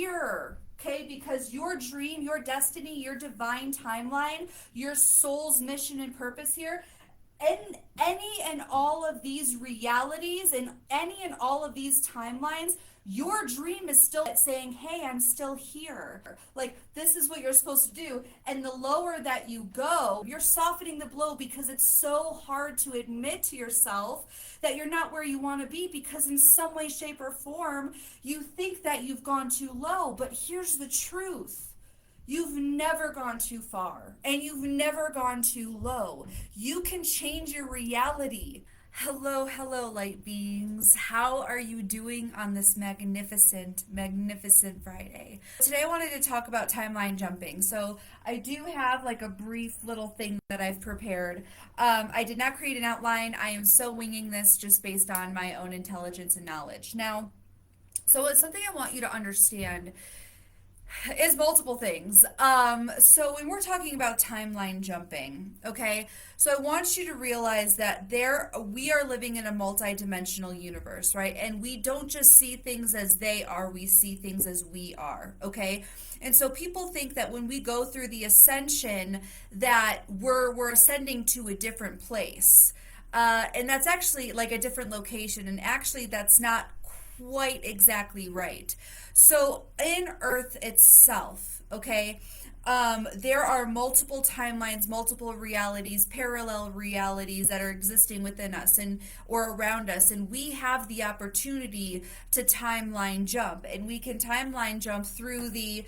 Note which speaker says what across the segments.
Speaker 1: here. Okay, because your dream, your destiny, your divine timeline, your soul's mission and purpose here, and any and all of these realities and any and all of these timelines, your dream is still saying, hey, I'm still here. Like, this is what you're supposed to do. And the lower that you go, you're softening the blow, because it's so hard to admit to yourself that you're not where you want to be, because in some way, shape, or form, you think that you've gone too low. But here's the truth. You've never gone too far, and you've never gone too low. You can change your reality. Hello, hello, light beings. How are you doing on this magnificent, magnificent Friday? Today I wanted to talk about timeline jumping. So I do have like a brief little thing that I've prepared. I did not create an outline. I am so winging this just based on my own intelligence and knowledge. Now, so it's something I want you to understand is multiple things. So when we're talking about timeline jumping, okay, so I want you to realize that we are living in a multidimensional universe, right? And we don't just see things as they are, we see things as we are, okay? And so people think that when we go through the ascension that we're ascending to a different place. And that's actually like a different location, and actually that's not quite exactly right. So in Earth itself, okay, there are multiple timelines, multiple realities, parallel realities that are existing within us and or around us, and we have the opportunity to timeline jump, and we can timeline jump through the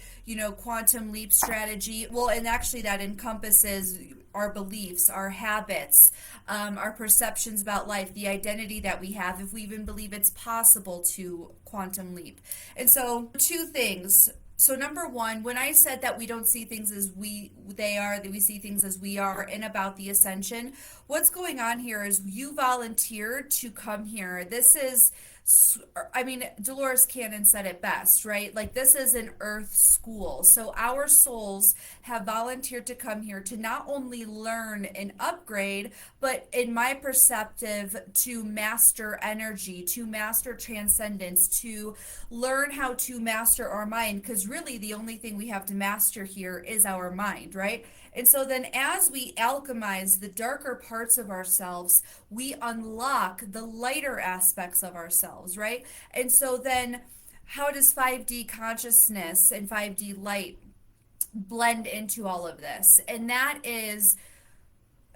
Speaker 1: quantum leap strategy. Well, and actually that encompasses our beliefs, our habits, our perceptions about life, the identity that we have, if we even believe it's possible to quantum leap. And so, two things. So number one, when I said that we don't see things as they are, that we see things as we are, and about the ascension, what's going on here is you volunteered to come here. This is, I mean, Dolores Cannon said it best, right? Like, this is an earth school. So our souls have volunteered to come here to not only learn and upgrade, but in my perspective, to master energy, to master transcendence, to learn how to master our mind. Because really the only thing we have to master here is our mind, right? And so then as we alchemize the darker parts of ourselves, we unlock the lighter aspects of ourselves, right? And so then how does 5D consciousness and 5D light blend into all of this? And that is,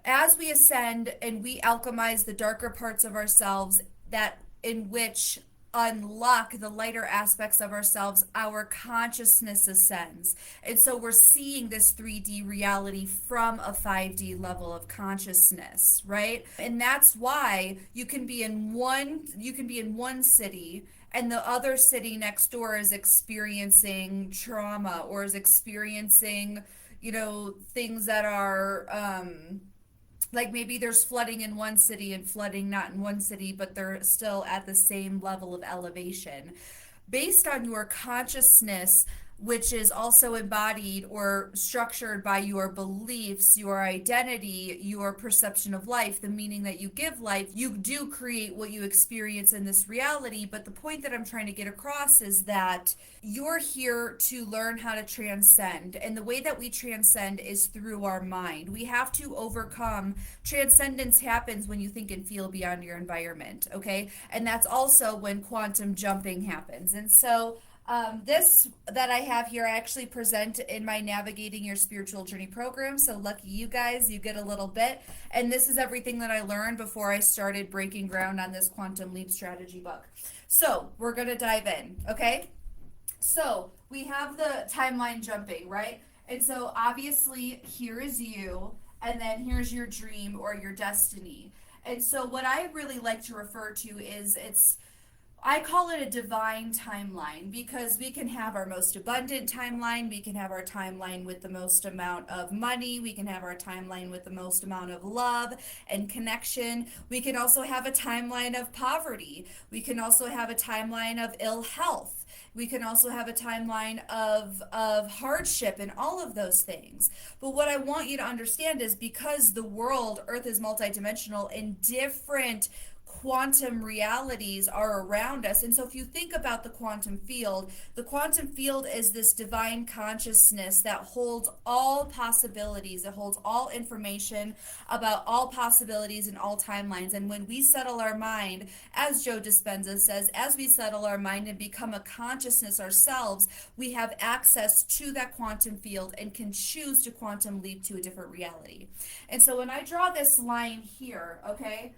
Speaker 1: as we ascend and we alchemize the darker parts of ourselves, that in which unlock the lighter aspects of ourselves, our consciousness ascends. And so we're seeing this 3D reality from a 5D level of consciousness, right? And that's why you can be in one city and the other city next door is experiencing trauma or is experiencing, things that are like maybe there's flooding in one city and flooding not in one city, but they're still at the same level of elevation. Based on your consciousness, which is also embodied or structured by your beliefs, your identity, your perception of life, the meaning that you give life, you do create what you experience in this reality. But the point that I'm trying to get across is that you're here to learn how to transcend. And the way that we transcend is through our mind. We have to overcome. Transcendence happens when you think and feel beyond your environment, okay? And that's also when quantum jumping happens. And so this that I have here, I actually present in my Navigating Your Spiritual Journey program. So lucky you guys, you get a little bit. And this is everything that I learned before I started breaking ground on this Quantum Leap Strategy book. So we're going to dive in, okay? So we have the timeline jumping, right? And so obviously here is you, and then here's your dream or your destiny. And so what I really like to refer to is I call it a divine timeline, because we can have our most abundant timeline, we can have our timeline with the most amount of money, we can have our timeline with the most amount of love and connection. We can also have a timeline of poverty. We can also have a timeline of ill health. We can also have a timeline of hardship and all of those things. But what I want you to understand is, because the world, Earth, is multidimensional in different quantum realities are around us. And so if you think about the quantum field is this divine consciousness that holds all possibilities. It holds all information about all possibilities and all timelines. And when we settle our mind, as Joe Dispenza says, as we settle our mind and become a consciousness ourselves, we have access to that quantum field and can choose to quantum leap to a different reality. And so when I draw this line here, okay,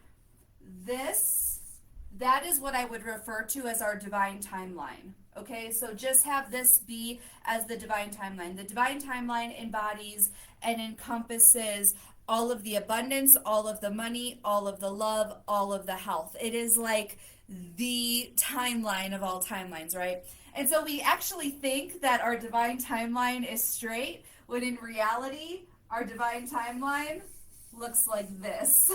Speaker 1: that is what I would refer to as our divine timeline. Okay, so just have this be as the divine timeline. The divine timeline embodies and encompasses all of the abundance, all of the money, all of the love, all of the health. It is like the timeline of all timelines, right? And so we actually think that our divine timeline is straight, when in reality, our divine timeline looks like this,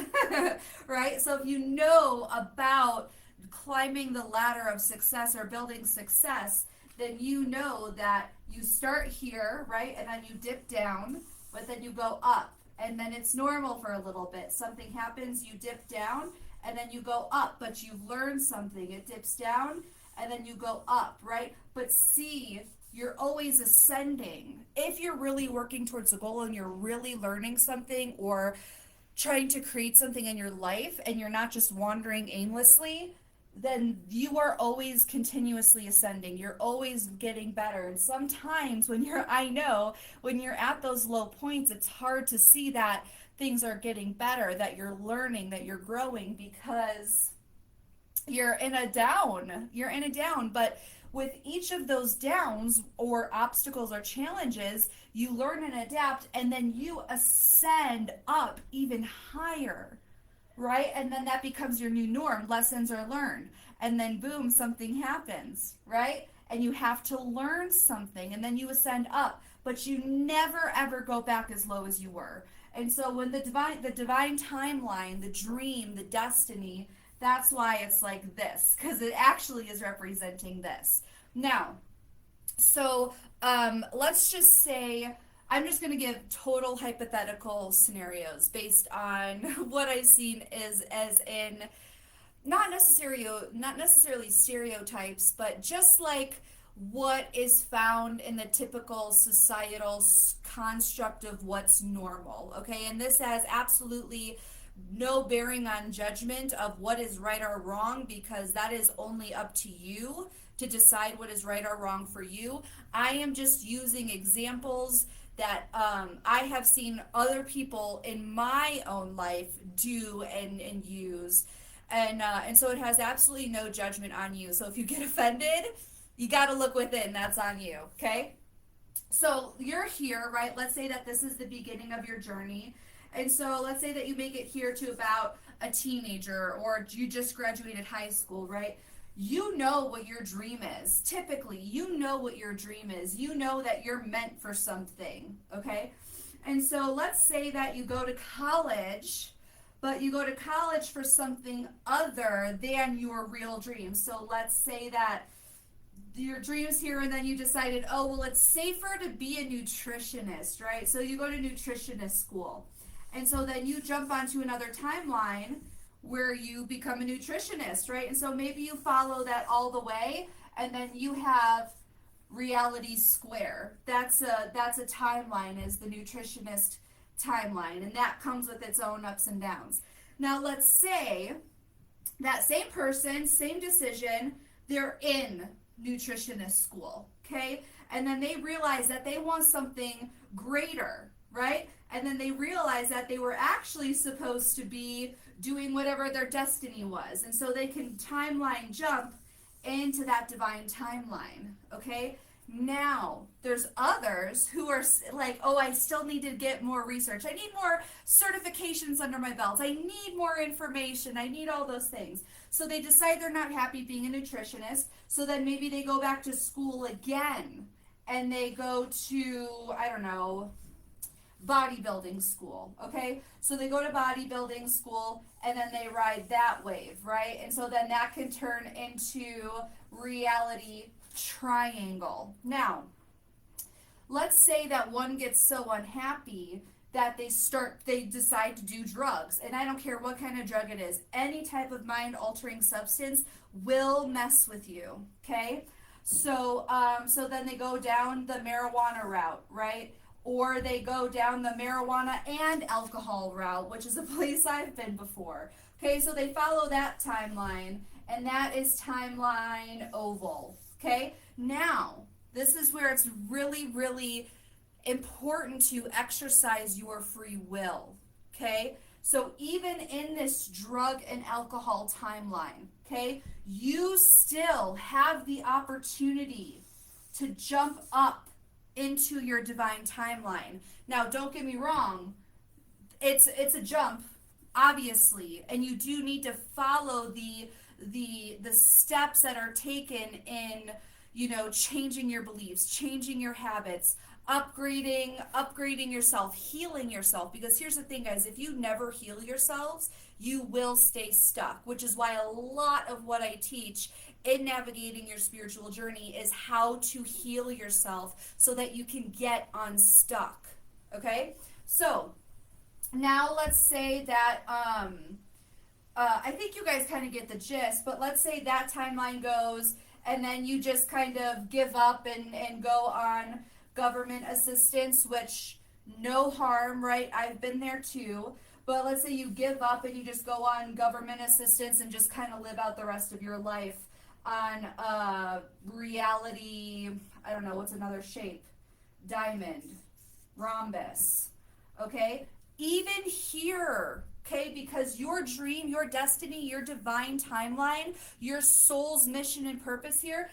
Speaker 1: right? So if you know about climbing the ladder of success or building success, then you know that you start here, right? And then you dip down, but then you go up. And then it's normal for a little bit. Something happens, you dip down, and then you go up, but you've learned something. It dips down, and then you go up, right? But see, you're always ascending. If you're really working towards a goal and you're really learning something or trying to create something in your life and you're not just wandering aimlessly, then you are always continuously ascending. You're always getting better. And sometimes I know when you're at those low points, it's hard to see that things are getting better, that you're learning, that you're growing, because you're in a down. But with each of those downs or obstacles or challenges, you learn and adapt, and then you ascend up even higher, right? And then that becomes your new norm. Lessons are learned. And then boom, something happens, right? And you have to learn something, and then you ascend up, but you never ever go back as low as you were. And so when the divine timeline, the dream, the destiny, that's why it's like this, because it actually is representing this. Now, so let's just say, I'm just going to give total hypothetical scenarios based on what I've seen is as in not necessarily stereotypes, but just like what is found in the typical societal construct of what's normal. Okay, and this has absolutely no bearing on judgment of what is right or wrong, because that is only up to you to decide what is right or wrong for you. I am just using examples that I have seen other people in my own life do and use. And so it has absolutely no judgment on you. So if you get offended, you got to look within. That's on you, okay? So you're here, right? Let's say that this is the beginning of your journey. And so let's say that you make it here to about a teenager, or you just graduated high school, right? You know what your dream is. Typically, you know what your dream is. You know that you're meant for something, okay? And so let's say that you go to college, but you go to college for something other than your real dream. So let's say that your dream's here, and then you decided, oh, well, it's safer to be a nutritionist, right? So you go to nutritionist school. And so then you jump onto another timeline where you become a nutritionist, right? And so maybe you follow that all the way, and then you have reality square. That's a timeline, is the nutritionist timeline, and that comes with its own ups and downs. Now let's say that same person, same decision, they're in nutritionist school, okay? And then they realize that they want something greater, right? And then they realize that they were actually supposed to be doing whatever their destiny was. And so they can timeline jump into that divine timeline, okay? Now, there's others who are like, oh, I still need to get more research. I need more certifications under my belt. I need more information. I need all those things. So they decide they're not happy being a nutritionist. So then maybe they go back to school again, and they go to, I don't know, bodybuilding school, okay? So they go to bodybuilding school, and then they ride that wave, right? And so then that can turn into reality triangle. Now, let's say that one gets so unhappy that they decide to do drugs. And I don't care what kind of drug it is, any type of mind altering substance will mess with you. Okay. So then they go down the marijuana route, right? Or they go down the marijuana and alcohol route, which is a place I've been before. Okay, so they follow that timeline, and that is timeline oval. Okay, now this is where it's really, really important to exercise your free will. Okay, so even in this drug and alcohol timeline, okay, you still have the opportunity to jump up into your divine timeline. Now, don't get me wrong, it's a jump, obviously, and you do need to follow the steps that are taken in, changing your beliefs, changing your habits, upgrading yourself, healing yourself. Because here's the thing, guys, if you never heal yourselves, you will stay stuck, which is why a lot of what I teach in navigating your spiritual journey is how to heal yourself so that you can get unstuck. Okay, so now let's say that I think you guys kind of get the gist, but let's say that timeline goes and then you just kind of give up and go on government assistance, which no harm, right? I've been there too. But let's say you give up and you just go on government assistance and just kind of live out the rest of your life on reality, I don't know, what's another shape? Diamond, rhombus, okay? Even here, okay, because your dream, your destiny, your divine timeline, your soul's mission and purpose here,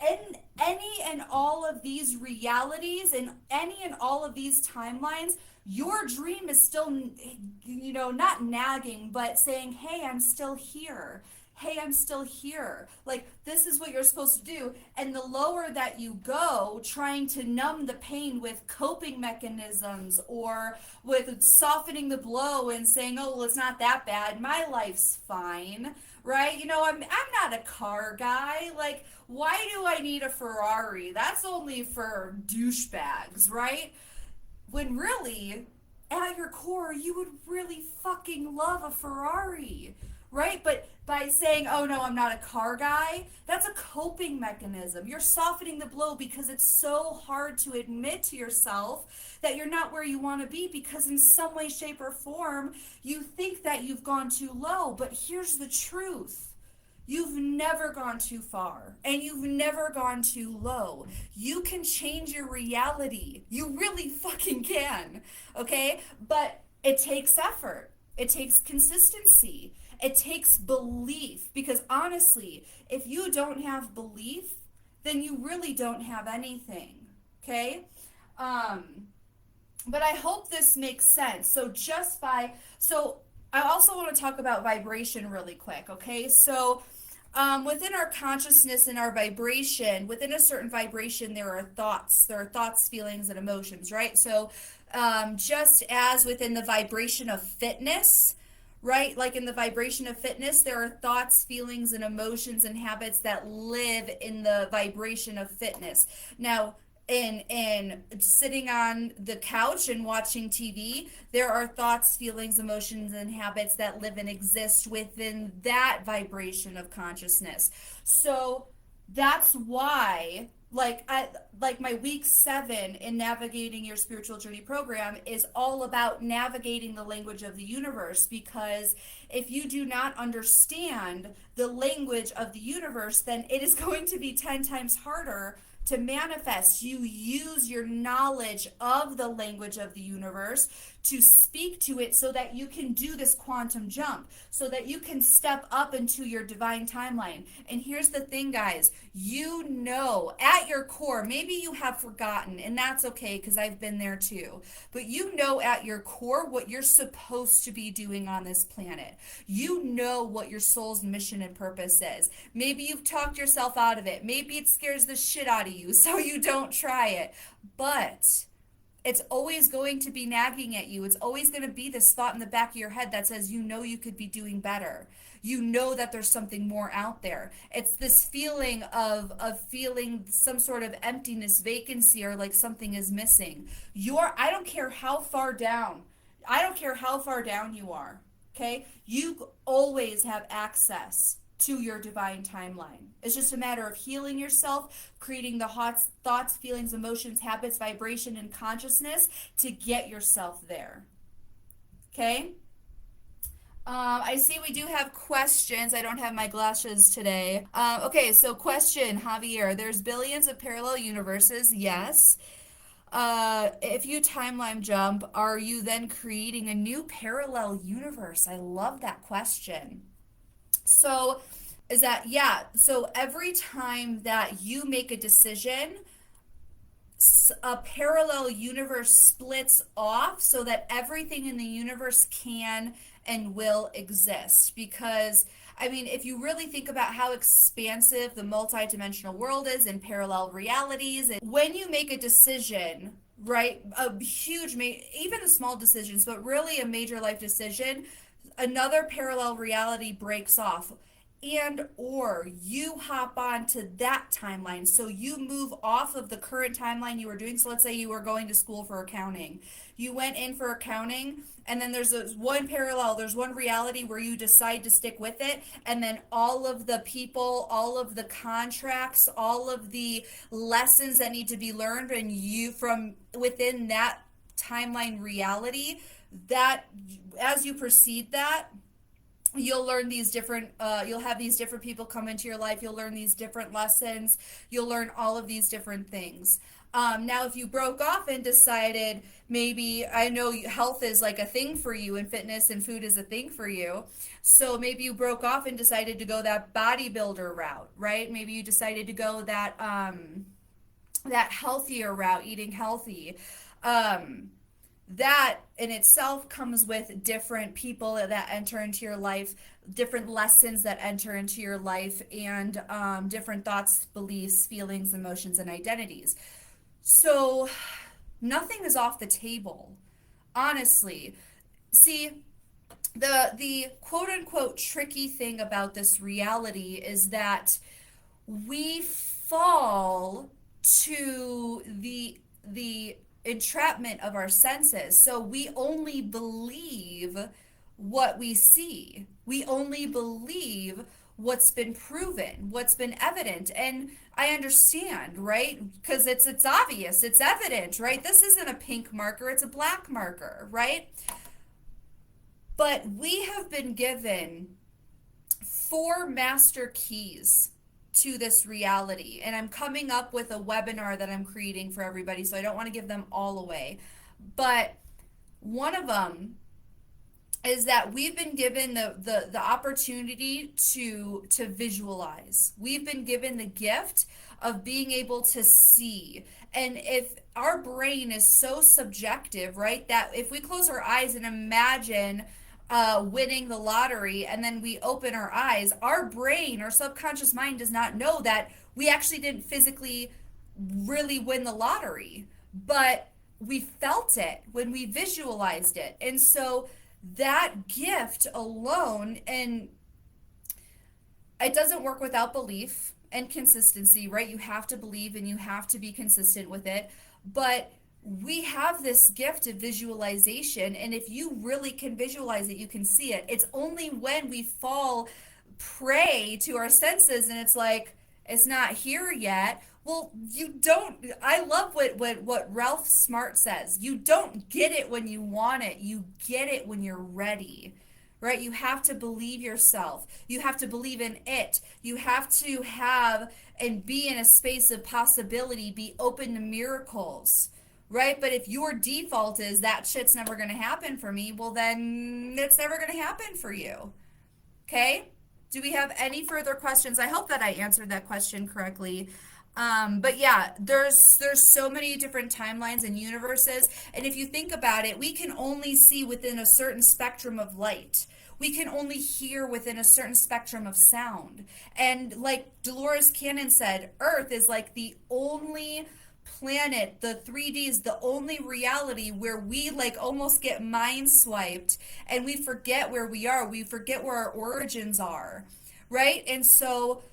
Speaker 1: and any and all of these realities and any and all of these timelines, your dream is still, not nagging, but saying, hey, I'm still here. Hey, I'm still here. Like, this is what you're supposed to do. And the lower that you go, trying to numb the pain with coping mechanisms or with softening the blow and saying, oh, well, it's not that bad. My life's fine, right? I'm not a car guy. Like, why do I need a Ferrari? That's only for douchebags, right? When really, at your core, you would really fucking love a Ferrari, right? But by saying, oh no, I'm not a car guy, that's a coping mechanism. You're softening the blow because it's so hard to admit to yourself that you're not where you want to be, because in some way, shape, or form, you think that you've gone too low. But here's the truth. You've never gone too far, and you've never gone too low. You can change your reality. You really fucking can, okay? But it takes effort. It takes consistency. It takes belief, because honestly, if you don't have belief, then you really don't have anything, okay? But I hope this makes sense. So I also want to talk about vibration really quick, okay? So within our consciousness and our vibration, within a certain vibration, there are thoughts, feelings, and emotions, right? So just as within the vibration of fitness, right? Like in the vibration of fitness, there are thoughts, feelings, and emotions and habits that live in the vibration of fitness. Now, in sitting on the couch and watching TV, there are thoughts, feelings, emotions, and habits that live and exist within that vibration of consciousness. So that's why, like my week 7 in navigating your spiritual journey program is all about navigating the language of the universe, because if you do not understand the language of the universe, then it is going to be 10 times harder to manifest. You use your knowledge of the language of the universe to speak to it so that you can do this quantum jump, so that you can step up into your divine timeline. And here's the thing, guys, at your core, maybe you have forgotten, and that's okay, because I've been there too, but at your core what you're supposed to be doing on this planet. What your soul's mission and purpose is. Maybe you've talked yourself out of it. Maybe it scares the shit out of you, so you don't try it. But It's always going to be nagging at you. It's always going to be this thought in the back of your head that says, you know, you could be doing better. You know that there's something more out there. It's this feeling of feeling some sort of emptiness, vacancy, or like something is missing. I don't care how far down, I don't care how far down you are. Okay? You always have access to your divine timeline. It's just a matter of healing yourself, creating the hot thoughts, feelings, emotions, habits, vibration, and consciousness to get yourself there. Okay? I see we do have questions. I don't have my glasses today. Okay, so question, Javier. There's billions of parallel universes. Yes. If you timeline jump, are you then creating a new parallel universe? I love that question. So, is that, yeah. So every time that you make a decision, a parallel universe splits off so that everything in the universe can and will exist. Because, I mean, if you really think about how expansive the multidimensional world is in parallel realities, and when you make a decision, right, a huge, even the small decisions, but really a major life decision, another parallel reality breaks off, and or you hop on to that timeline, so you move off of the current timeline you were doing. So let's say you were going to school for accounting, you went in for accounting, and then there's one reality where you decide to stick with it, and then all of the people, all of the contracts, all of the lessons that need to be learned, and you from within that timeline reality, that as you proceed that, you'll learn these different you'll have these different people come into your life, you'll learn these different lessons, you'll learn all of these different things. Now if you broke off and decided, maybe, I know health is like a thing for you and fitness and food is a thing for you, so maybe you broke off and decided to go that bodybuilder route, right? Maybe you decided to go that healthier route, eating healthy. That in itself comes with different people that enter into your life, different lessons that enter into your life, and different thoughts, beliefs, feelings, emotions, and identities. So nothing is off the table, honestly. See, the quote unquote tricky thing about this reality is that we fall to the entrapment of our senses. So we only believe what we see. We only believe what's been proven, what's been evident. And I understand, right? Because it's obvious, it's evident, right? This isn't a pink marker, it's a black marker, right? But we have been given four master keys to this reality. And I'm coming up with a webinar that I'm creating for everybody, so I don't want to give them all away. But one of them is that we've been given the opportunity to visualize. We've been given the gift of being able to see. And if our brain is so subjective, right, that if we close our eyes and imagine winning the lottery, and then we open our eyes, our brain, our subconscious mind does not know that we actually didn't physically really win the lottery, but we felt it when we visualized it. And so that gift alone, and it doesn't work without belief and consistency, right? You have to believe and you have to be consistent with it. But we have this gift of visualization, and if you really can visualize it, you can see it. It's only when we fall prey to our senses and it's like, it's not here yet. Well, you don't. I love what Ralph Smart says. You don't get it when you want it. You get it when you're ready. Right? You have to believe yourself. You have to believe in it. You have to have and be in a space of possibility, be open to miracles. Right? But if your default is that shit's never going to happen for me, well, then it's never going to happen for you. Okay? Do we have any further questions? I hope that I answered that question correctly. But yeah, there's so many different timelines and universes. And if you think about it, we can only see within a certain spectrum of light. We can only hear within a certain spectrum of sound. And like Dolores Cannon said, Earth is like the only planet, the 3D is the only reality where we like almost get mind swiped and we forget where we are. We forget where our origins are, right? And so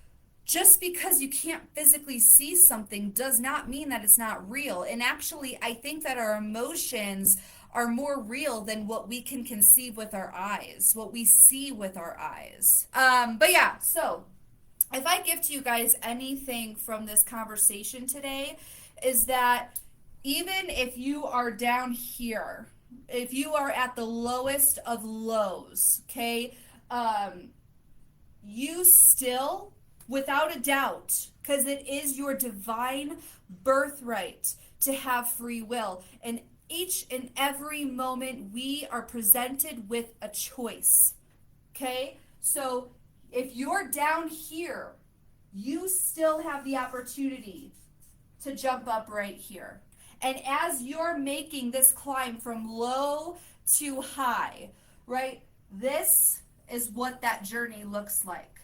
Speaker 1: just because you can't physically see something does not mean that it's not real. And actually, I think that our emotions are more real than what we can conceive with our eyes, what we see with our eyes. But yeah, so if I give to you guys anything from this conversation today, is that even if you are down here, if you are at the lowest of lows, okay, um, you still, without a doubt, because it is your divine birthright to have free will. And each and every moment we are presented with a choice. Okay? So if you're down here, you still have the opportunity to jump up right here. And as you're making this climb from low to high, right? This is what that journey looks like.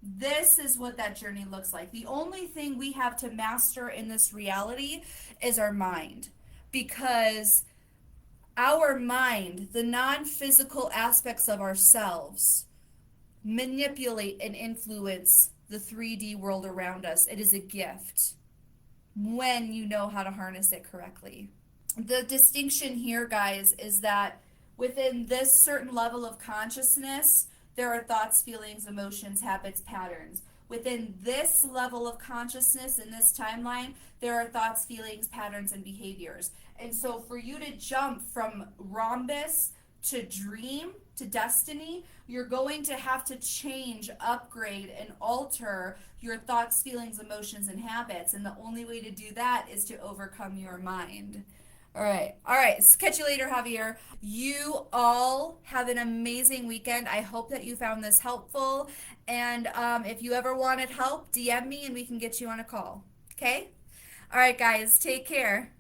Speaker 1: This is what that journey looks like. The only thing we have to master in this reality is our mind. Because our mind, the non physical aspects of ourselves, manipulate and influence the 3D world around us. It is a gift when you know how to harness it correctly. The distinction here, guys, is that within this certain level of consciousness, there are thoughts, feelings, emotions, habits, patterns. Within this level of consciousness in this timeline, there are thoughts, feelings, patterns, and behaviors. And so for you to jump from rhombus to dream to destiny, you're going to have to change, upgrade, and alter your thoughts, feelings, emotions, and habits. And the only way to do that is to overcome your mind. All right. All right. Catch you later, Javier. You all have an amazing weekend. I hope that you found this helpful. And if you ever wanted help, DM me and we can get you on a call. Okay? All right, guys. Take care.